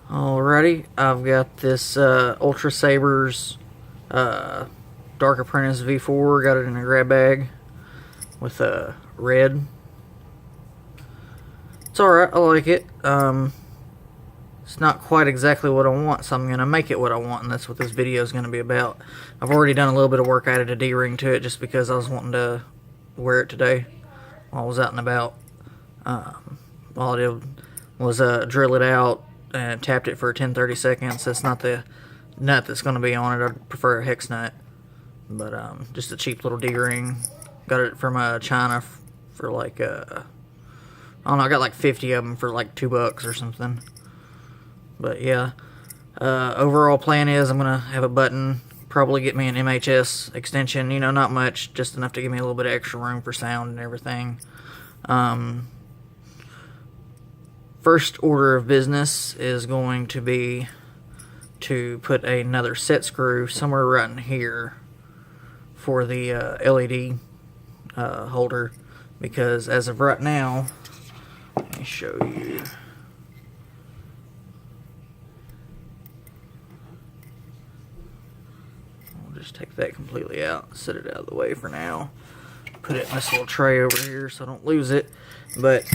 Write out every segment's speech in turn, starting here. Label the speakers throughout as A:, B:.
A: Alrighty, I've got this Ultrasabers Dark Apprentice V4. Got it in a grab bag with red. It's alright, I like it. It's not quite exactly what I want, so I'm going to make it what I want, and that's what this video is going to be about. I've already done a little bit of work. I added a D-ring to it just because I was wanting to wear it today while I was out and about. All I did was drill it out and tapped it for 10-30 seconds. That's not the nut that's going to be on it. I'd prefer a hex nut, but just a cheap little D-ring. Got it from China for like I don't know, I got like 50 of them for like $2 or something. But yeah, overall plan is I'm gonna have a button, probably get me an MHS extension, you know, not much, just enough to give me a little bit of extra room for sound and everything. First order of business is going to be to put another set screw somewhere right in here for the LED holder, because as of right now, let me show you. I'll just take that completely out, set it out of the way for now. Put it in this little tray over here so I don't lose it. But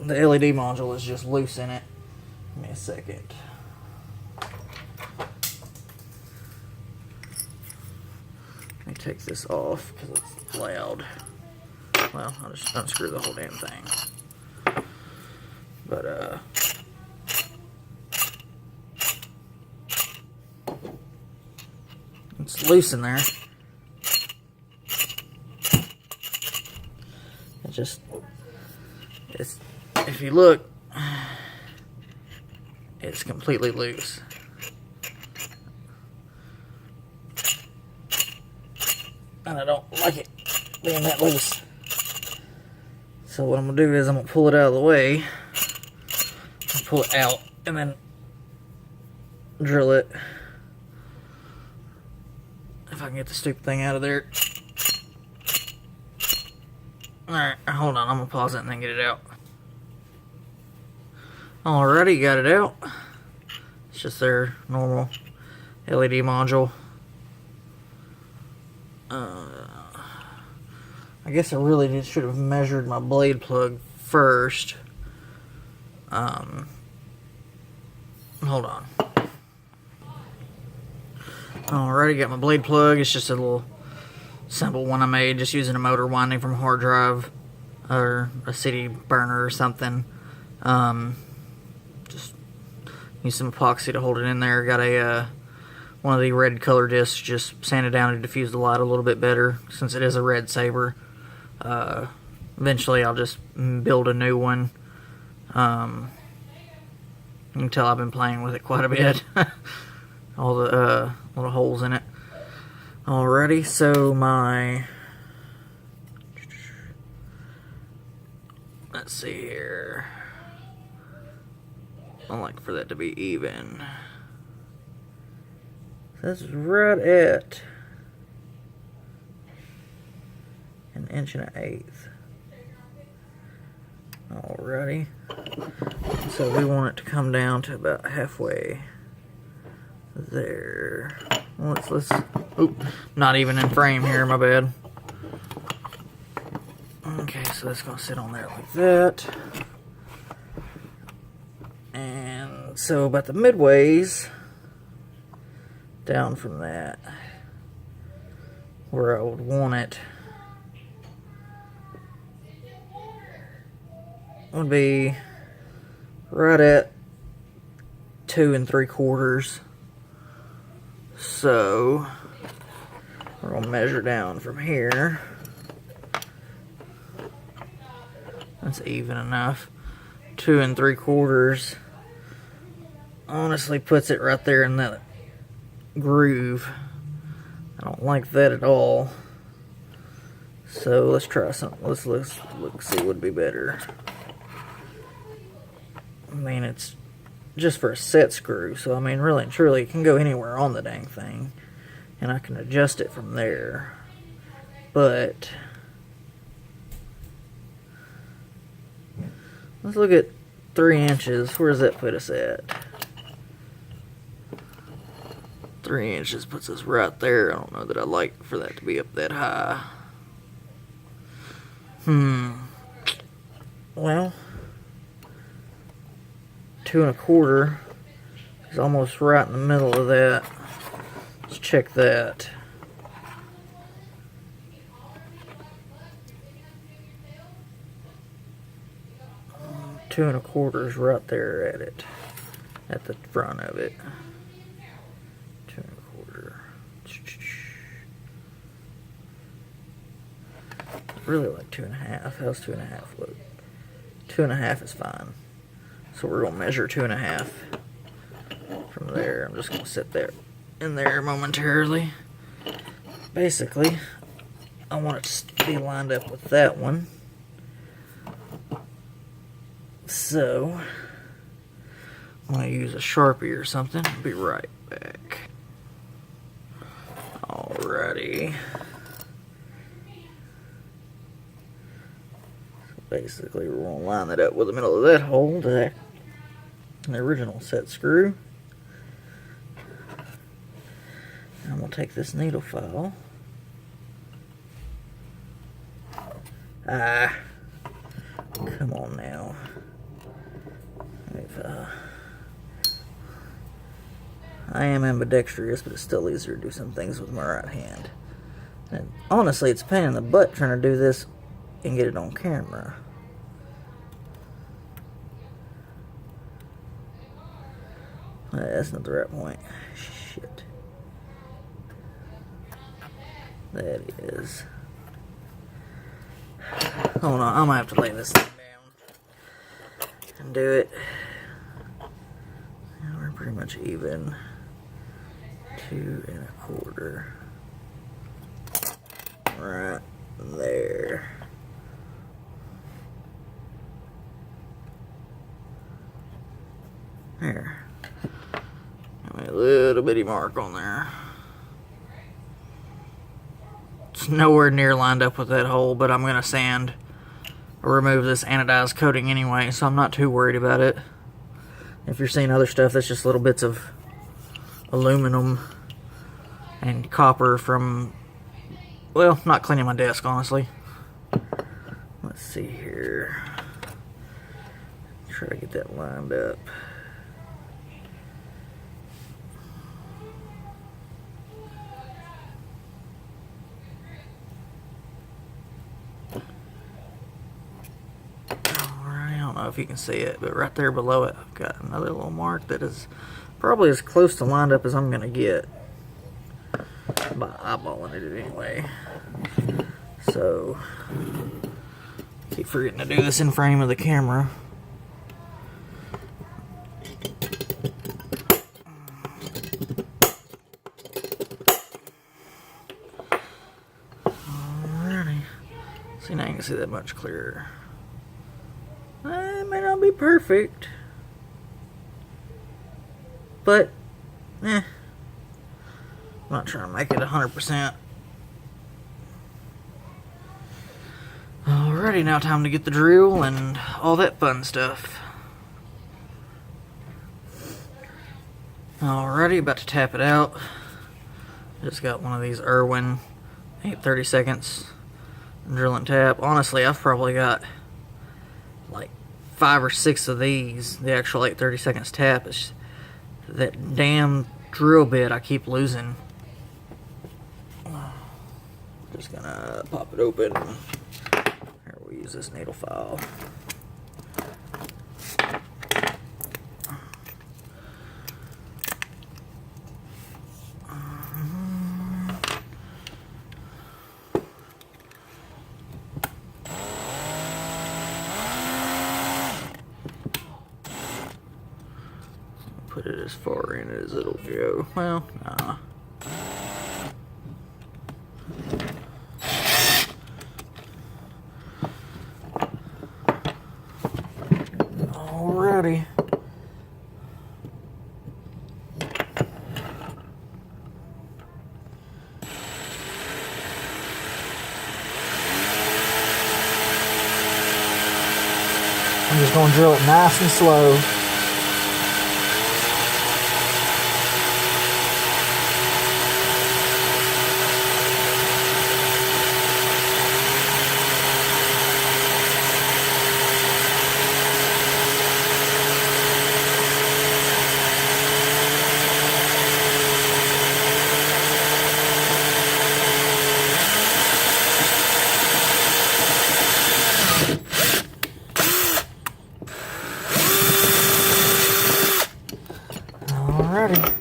A: the LED module is just loose in it. Give me a second. Let me take this off because it's loud. Well, I'll just unscrew the whole damn thing. But it's loose in there. It's if you look, it's completely loose. And I don't like it being that loose. So what I'm gonna do is I'm gonna pull it out of the way, pull it out, and then drill it. If I can get the stupid thing out of there. Alright, hold on, I'm gonna pause it and then get it out. Alrighty, got it out. It's just their normal LED module. I guess I really should have measured my blade plug first. Hold on. Alrighty, got my blade plug. It's just a little simple one I made, just using a motor winding from a hard drive or a CD burner or something. Just use some epoxy to hold it in there. Got a one of the red color discs, just sanded down to diffuse the light a little bit better since it is a red saber. Eventually I'll just build a new one. You can tell I've been playing with it quite a bit. All the little holes in it. Alrighty, so let's see here. I like for that to be even. That's right at 1 1/8 inches. Alrighty. So we want it to come down to about halfway there. Let's oop, not even in frame here, my bad. Okay, so that's gonna sit on there like that. And so about the midways down from that, where I would want it, would be right at 2 3/4. So we're gonna measure down from here. That's even enough. 2 3/4 honestly puts it right there in that groove. I don't like that at all. So let's try something. Let's look, see what would be better. I mean, it's just for a set screw, so I mean, really and truly, it can go anywhere on the dang thing, and I can adjust it from there. But Let's look at 3 inches. Where does that put us at? 3 inches puts us right there. I don't know that I like for that to be up that high. Well, 2 1/4 is almost right in the middle of that. Let's check that. 2 1/4 is right there at it, at the front of it. 2 1/4. I really like 2 1/2. How's 2 1/2 look? 2 1/2 is fine. So we're gonna measure 2 1/2 from there. I'm just gonna sit there in there momentarily. Basically, I want it to be lined up with that one. So I'm gonna use a Sharpie or something. I'll be right back. Alrighty. So basically, we're gonna line that up with the middle of that hole to the original set screw. And I'm gonna take this needle file. Come on now. I am ambidextrous, but it's still easier to do some things with my right hand. And honestly, it's a pain in the butt trying to do this and get it on camera. That's not the right point. Shit. That is. Hold on, I'm gonna have to lay this thing down and do it. Now we're pretty much even. 2 1/4. Right there. There. Got a little bitty mark on there. It's nowhere near lined up with that hole, but I'm gonna sand or remove this anodized coating anyway, so I'm not too worried about it. If you're seeing other stuff, that's just little bits of aluminum and copper from, well, not cleaning my desk, honestly. Let's see here. Try to get that lined up. I don't know if you can see it, but right there below it, I've got another little mark that is probably as close to lined up as I'm going to get by eyeballing it anyway. So, keep forgetting to do this in frame of the camera. Alrighty. See, now you can see that much clearer. It may not be perfect, but I'm not trying to make it 100%. Alrighty, now time to get the drill and all that fun stuff. Alrighty, about to tap it out. Just got one of these Irwin 8/32 drill and tap. Honestly, I've probably got like 5 or 6 of these. The actual 8/32 tap is that damn drill bit I keep losing. Just gonna pop it open. Here, we'll use this needle file. Put it as far in as it'll go. Well, nah. Alrighty. I'm just going to drill it nice and slow. Alrighty.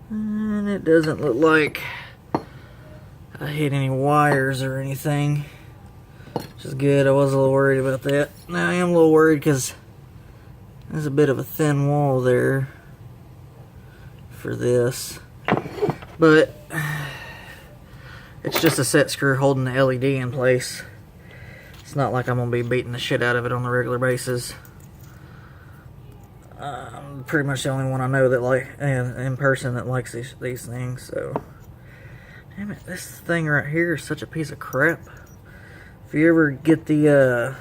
A: And it doesn't look like I hit any wires or anything, which is good. I was a little worried about that. Now I am a little worried because there's a bit of a thin wall there for this, but it's just a set screw holding the LED in place. It's not like I'm going to be beating the shit out of it on a regular basis. I'm pretty much the only one I know that in person that likes these things, so. Damn it, this thing right here is such a piece of crap. If you ever get the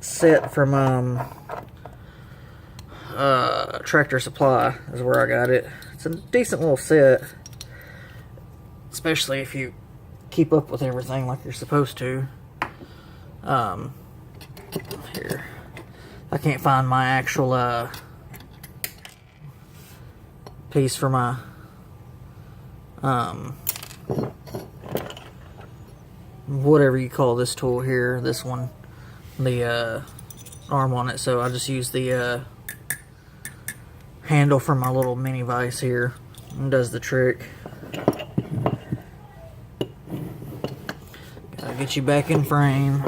A: set from Tractor Supply is where I got it. It's a decent little set, especially if you keep up with everything like you're supposed to. Here, I can't find my actual piece for my whatever you call this tool here, this one, the arm on it, so I just use the handle for my little mini vise here, and does the trick. Gotta get you back in frame.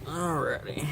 A: Alrighty.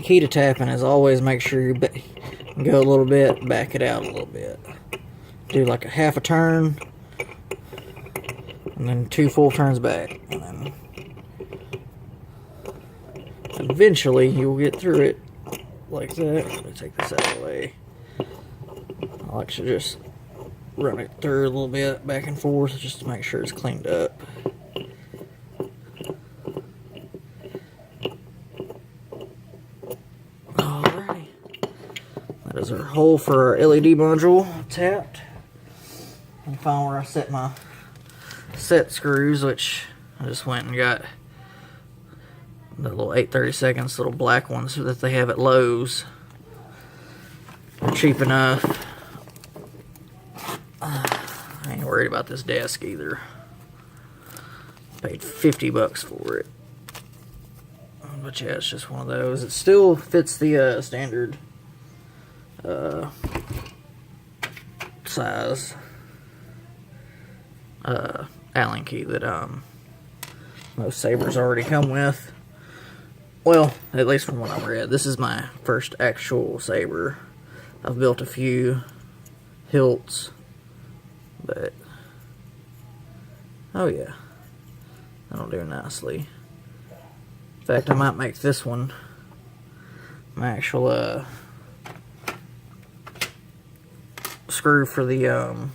A: Key to tapping is always make sure you go a little bit, back it out a little bit. Do like a half a turn, and then 2 full turns back, and then eventually you'll get through it like that. Let me take this out of the way. I like to just run it through a little bit, back and forth, just to make sure it's cleaned up. That is our hole for our LED module tapped. And find where I set my set screws, which I just went and got the little 8/32 little black ones that they have at Lowe's. They're cheap enough. I ain't worried about this desk either. Paid $50 for it. But yeah, it's just one of those. It still fits the standard size Allen key that most sabers already come with. Well, at least from what I've read. This is my first actual saber. I've built a few hilts, but oh yeah, that'll do nicely. In fact, I might make this one my actual screw for the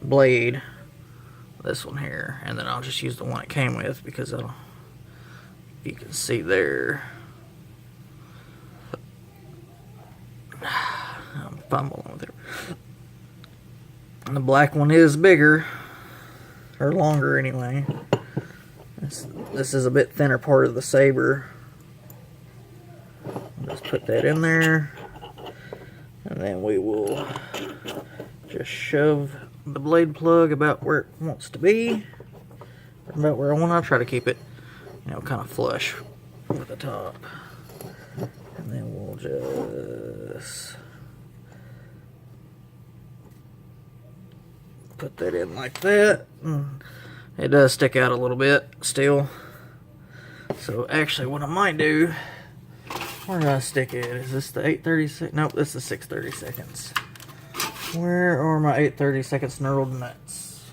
A: blade, this one here, and then I'll just use the one it came with, because you can see there, I'm fumbling with it, and the black one is bigger, or longer anyway. This is a bit thinner part of the saber. I'll just put that in there, and then we will just shove the blade plug about where it wants to be, about where I want. I'll try to keep it, you know, kind of flush with the top, and then we'll just put that in like that. It does stick out a little bit still. So actually what I might do, where did I stick it? Is this the 8/32? Nope, this is 6/32. Where are my 8/32 knurled nuts?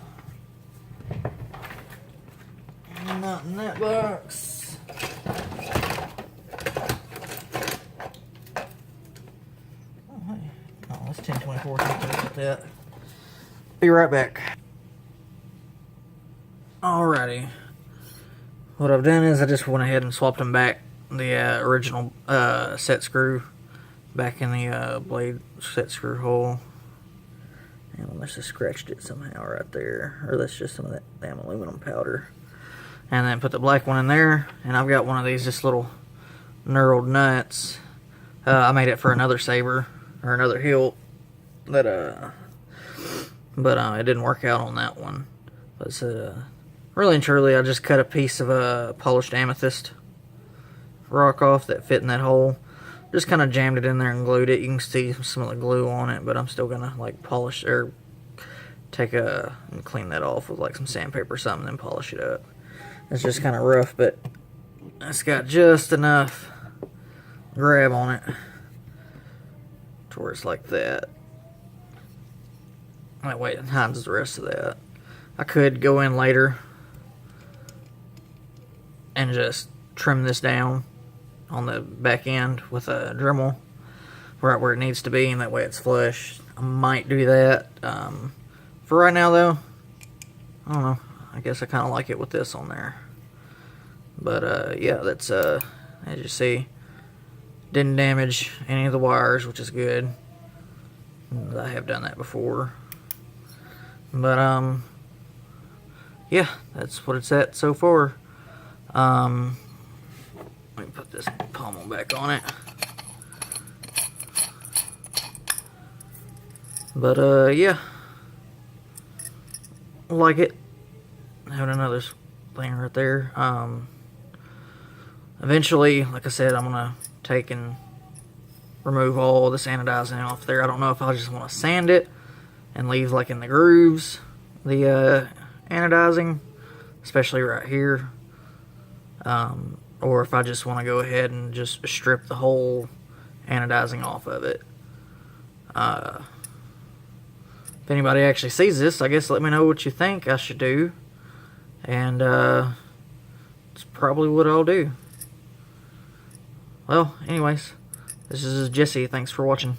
A: Not in that box. Oh, hey. Oh, that's 1024. About that. Be right back. Alrighty. What I've done is I just went ahead and swapped them back. The original set screw back in the blade set screw hole. And I must have scratched it somehow right there. Or that's just some of that damn aluminum powder. And then put the black one in there. And I've got one of these just little knurled nuts. I made it for another saber. Or another hilt. But it didn't work out on that one. But really and truly I just cut a piece of polished amethyst rock off that fit in that hole. Just kind of jammed it in there and glued it. You can see some of the glue on it, but I'm still gonna like polish or and clean that off with like some sandpaper or something, and then polish it up. It's just kind of rough, but it's got just enough grab on it to where it's like that. That way it hides the rest of that. I could go in later and just trim this down on the back end with a Dremel right where it needs to be, and that way it's flush. I might do that. For right now though, I don't know, I guess I kind of like it with this on there. But yeah, that's as you see, didn't damage any of the wires, which is good. I have done that before. But yeah, that's what it's at so far. Let me put this pommel back on it. But yeah, like it. Having another thing right there. Eventually, like I said, I'm gonna take and remove all this anodizing off there. I don't know if I just want to sand it and leave like in the grooves the anodizing, especially right here, or if I just want to go ahead and just strip the whole anodizing off of it. If anybody actually sees this, I guess let me know what you think I should do, and it's probably what I'll do. Well, anyways, this is Jesse. Thanks for watching.